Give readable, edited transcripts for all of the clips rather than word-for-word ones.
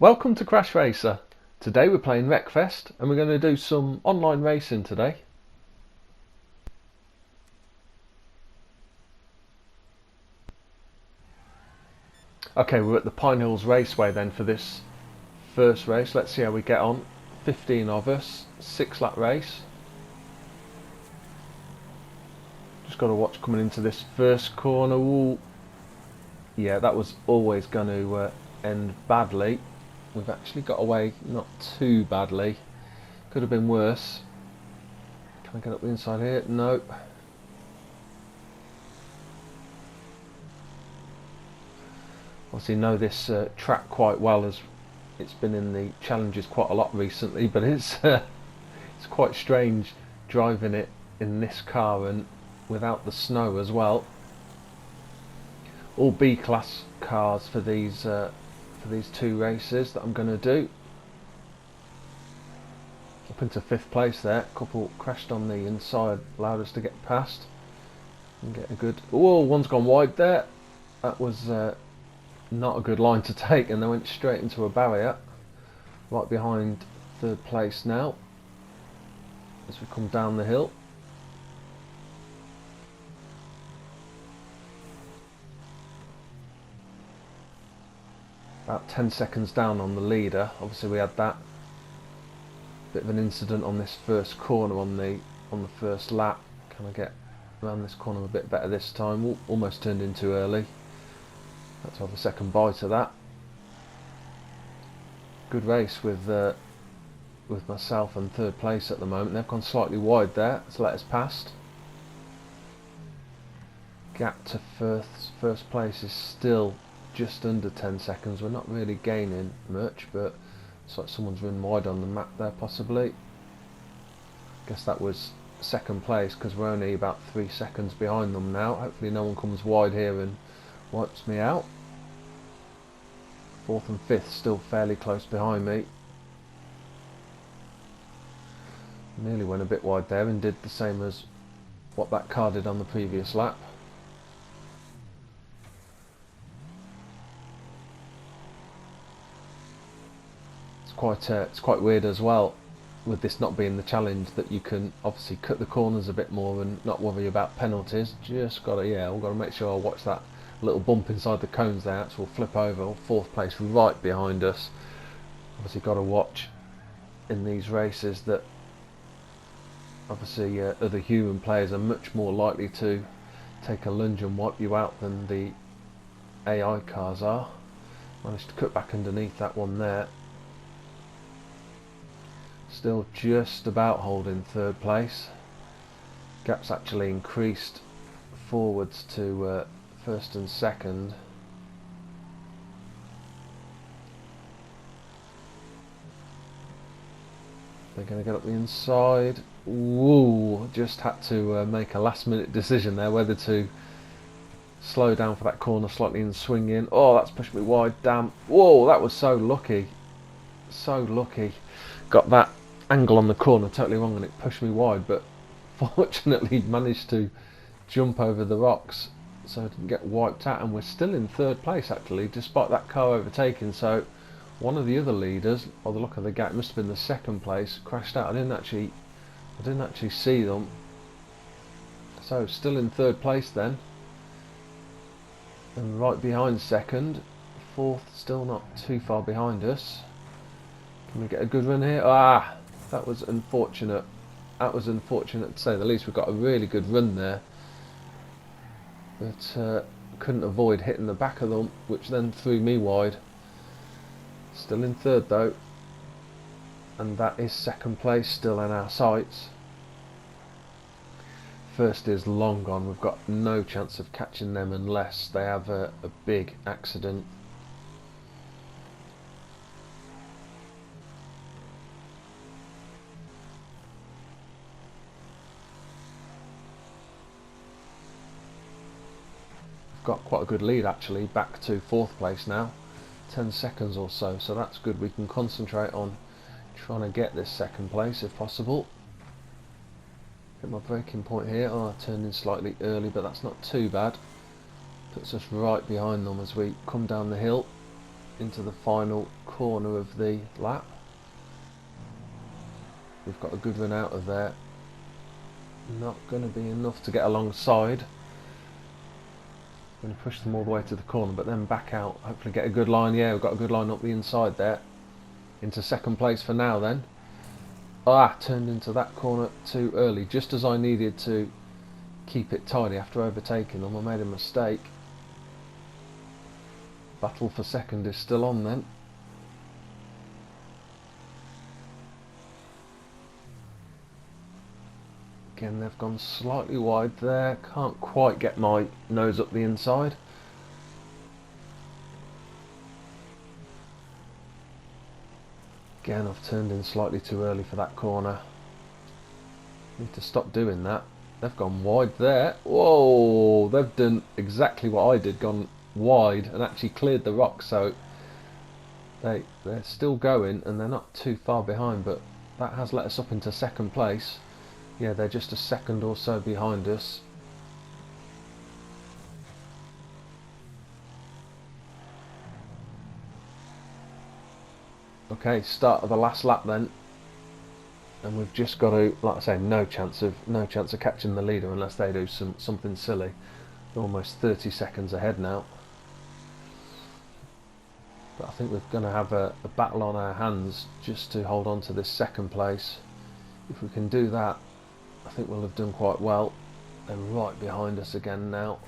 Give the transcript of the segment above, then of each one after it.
Welcome to CrashRacer. Today we're playing Wreckfest and we're going to do some online racing today. Okay, we're at the Pine Hills Raceway then for this first race. Let's see how we get on. 15 of us, 6-lap race. Just got to watch coming into this first corner. Ooh. Yeah, that was always going to end badly. We've actually got away not too badly. Could have been worse. Can I get up the inside here? No. Obviously know this track quite well, as it's been in the challenges quite a lot recently, but it's quite strange driving it in this car and without the snow as well. All B-class cars for these two races that I'm going to do. Up into 5th place there. A couple crashed on the inside, allowed us to get past and get a good... Oh, one's gone wide there. That was not a good line to take, and they went straight into a barrier. Right behind 3rd place now as we come down the hill. About 10 seconds down on the leader. Obviously we had that bit of an incident on this first corner on the first lap. Can I get around this corner a bit better this time? Ooh, almost turned in too early. Let's have a second bite of that. Good race with myself and 3rd place at the moment. They've gone slightly wide there to let us past. Gap to first place is still just under 10 seconds. We're not really gaining much, but it's like someone's run wide on the map there possibly. Guess that was 2nd place because we're only about 3 seconds behind them now. Hopefully no one comes wide here and wipes me out. 4th and 5th still fairly close behind me. Nearly went a bit wide there and did the same as what that car did on the previous lap. It's quite weird as well, with this not being the challenge, that you can obviously cut the corners a bit more and not worry about penalties. Just gotta, we've got to make sure I watch that little bump inside the cones there. That's will flip over. 4th place right behind us. Obviously got to watch in these races that obviously other human players are much more likely to take a lunge and wipe you out than the AI cars are. Managed to cut back underneath that one there. Still just about holding 3rd place. Gap's actually increased forwards to 1st and 2nd. They're going to get up the inside. Woo! Just had to make a last-minute decision there whether to slow down for that corner slightly and swing in. Oh, that's pushed me wide. Damn! Whoa! That was so lucky. So lucky. Got that angle on the corner totally wrong and it pushed me wide, but fortunately managed to jump over the rocks so I didn't get wiped out, and we're still in 3rd place actually despite that car overtaking. So one of the other leaders, by the look of the gap, must have been the 2nd place, crashed out. I didn't actually see them, so still in 3rd place then, and right behind 2nd. 4th still not too far behind us. Can we get a good run here? Ah, that was unfortunate. That was unfortunate to say the least. We've got a really good run there, but couldn't avoid hitting the back of them, which then threw me wide. Still in 3rd though, and that is 2nd place still in our sights. 1st is long gone. We've got no chance of catching them unless they have a big accident. Got quite a good lead actually, back to 4th place now, 10 seconds or so, so that's good. We can concentrate on trying to get this 2nd place if possible. Hit my braking point here. Oh, I turned in slightly early, but that's not too bad. Puts us right behind them as we come down the hill. into the final corner of the lap. We've got a good run out of there. Not going to be enough to get alongside. Going to push them all the way to the corner, but then back out. Hopefully get a good line. Yeah, we've got a good line up the inside there. Into second place for now then. Turned into that corner too early. Just as I needed to keep it tidy after overtaking them, I made a mistake. Battle for second is still on then. Again, they've gone slightly wide there. Can't quite get my nose up the inside. Again, I've turned in slightly too early for that corner. Need to stop doing that. They've gone wide there. Whoa, they've done exactly what I did, gone wide and actually cleared the rocks, so they're still going and they're not too far behind, but that has let us up into second place. Yeah, they're just a second or so behind us. Okay, start of the last lap then, and we've just got to, like I say, no chance of catching the leader unless they do something silly. They're almost 30 seconds ahead now, but I think we're going to have a battle on our hands just to hold on to this second place. If we can do that, I think we'll have done quite well. They're right behind us again now.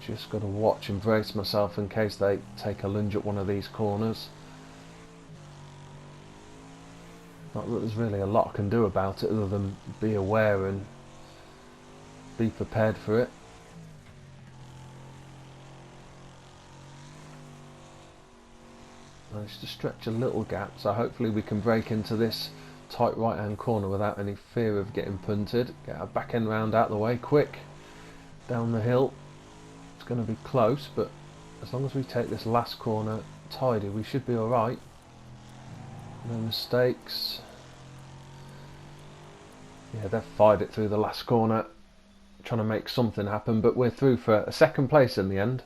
Just got to watch and brace myself in case they take a lunge at one of these corners. Not that there's really a lot I can do about it other than be aware and be prepared for it. Managed to stretch a little gap, so hopefully we can break into this tight right hand corner without any fear of getting punted. Get our back end round out the way quick, down the hill. It's going to be close, but as long as we take this last corner tidy, we should be alright. No mistakes. Yeah, they've fired it through the last corner, trying to make something happen, but we're through for a second place in the end.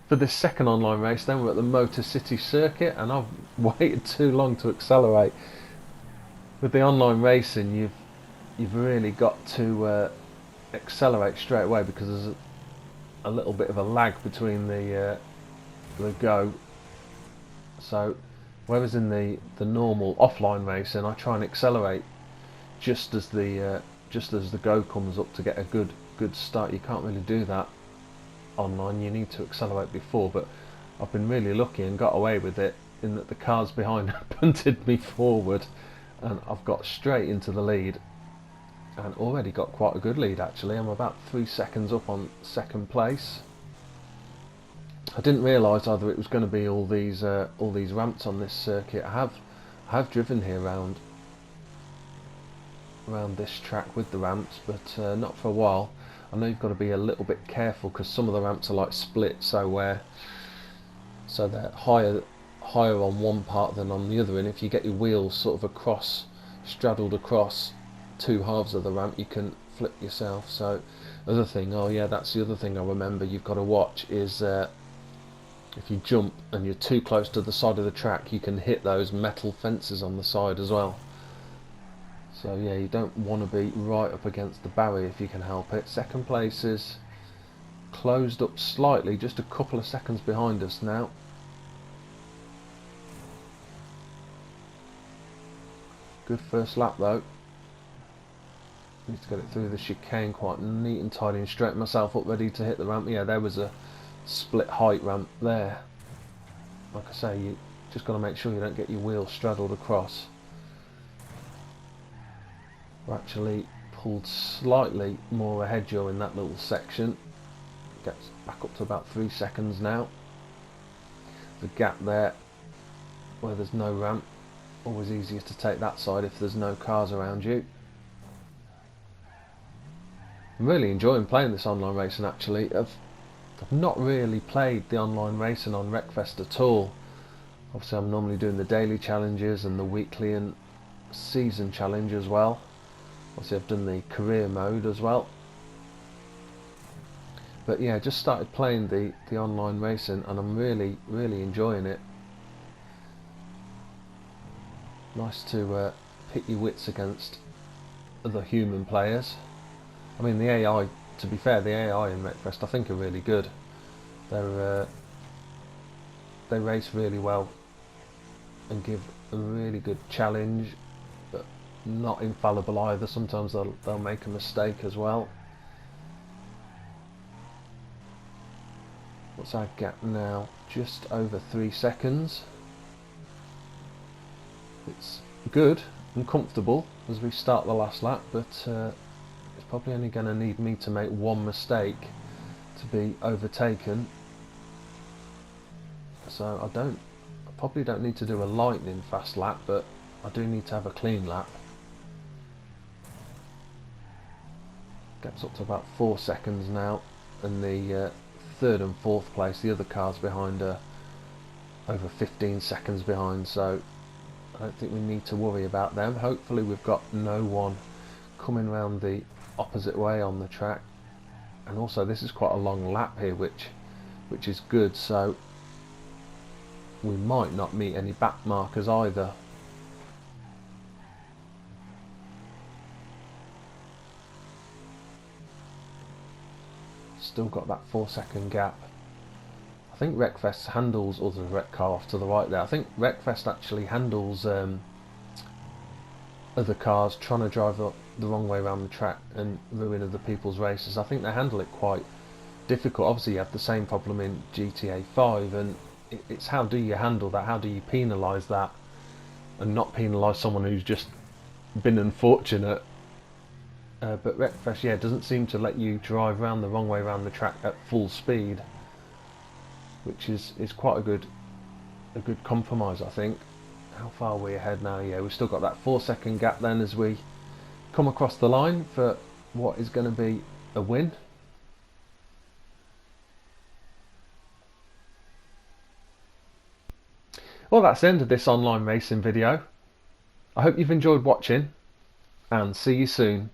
For this second online race then, we're at the Motor City circuit, and I've waited too long to accelerate. With the online racing, you've really got to accelerate straight away because there's a little bit of a lag between the go. So whereas in the normal offline racing, I try and accelerate just as the go comes up to get a good start. You can't really do that online, you need to accelerate before, but I've been really lucky and got away with it in that the cars behind punted me forward and I've got straight into the lead and already got quite a good lead actually. I'm about 3 seconds up on second place. I didn't realise either it was going to be all these ramps on this circuit. I have driven here around this track with the ramps, but not for a while. I know you've got to be a little bit careful because some of the ramps are like split, so they're higher on one part than on the other, and if you get your wheels sort of straddled across two halves of the ramp, you can flip yourself. So other thing, oh yeah, that's the other thing I remember you've got to watch is if you jump and you're too close to the side of the track, you can hit those metal fences on the side as well. So yeah, you don't want to be right up against the barrier if you can help it. Second place is closed up slightly, just a couple of seconds behind us now. Good first lap though. Need to get it through the chicane quite neat and tidy and straighten myself up ready to hit the ramp. Yeah, there was a split height ramp there. Like I say, you just got to make sure you don't get your wheels straddled across. We're actually pulled slightly more ahead during that little section. Gets back up to about 3 seconds now. The gap there where there's no ramp, always easier to take that side if there's no cars around you. I'm really enjoying playing this online racing actually. I've not really played the online racing on Wreckfest at all. Obviously I'm normally doing the daily challenges and the weekly and season challenge as well. Obviously I've done the career mode as well. But yeah, just started playing the online racing and I'm really enjoying it. Nice to pit your wits against other human players. I mean, the AI, to be fair, the AI in Wreckfest I think are really good. They race really well and give a really good challenge, but not infallible either. Sometimes they'll make a mistake as well. What's our gap now? Just over 3 seconds. It's good and comfortable as we start the last lap, but it's probably only going to need me to make one mistake to be overtaken. So I probably don't need to do a lightning fast lap, but I do need to have a clean lap. Gets up to about 4 seconds now, and the third and fourth place, the other cars behind are over 15 seconds behind, so I don't think we need to worry about them. Hopefully we've got no one coming round the opposite way on the track, and also this is quite a long lap here, which is good, so we might not meet any back markers either. Still got that 4 second gap. I think Wreckfest handles, or the wreck car off to the right there, I think Wreckfest actually handles other cars trying to drive the wrong way around the track and ruin other people's races. I think they handle it quite difficult. Obviously you have the same problem in GTA 5, and it's how do you handle that, how do you penalise that and not penalise someone who's just been unfortunate. But Wreckfest, yeah, doesn't seem to let you drive around the wrong way around the track at full speed, which is quite a good compromise, I think. How far are we ahead now? Yeah, we've still got that 4 second gap then as we come across the line for what is going to be a win. Well, that's the end of this online racing video. I hope you've enjoyed watching, and see you soon.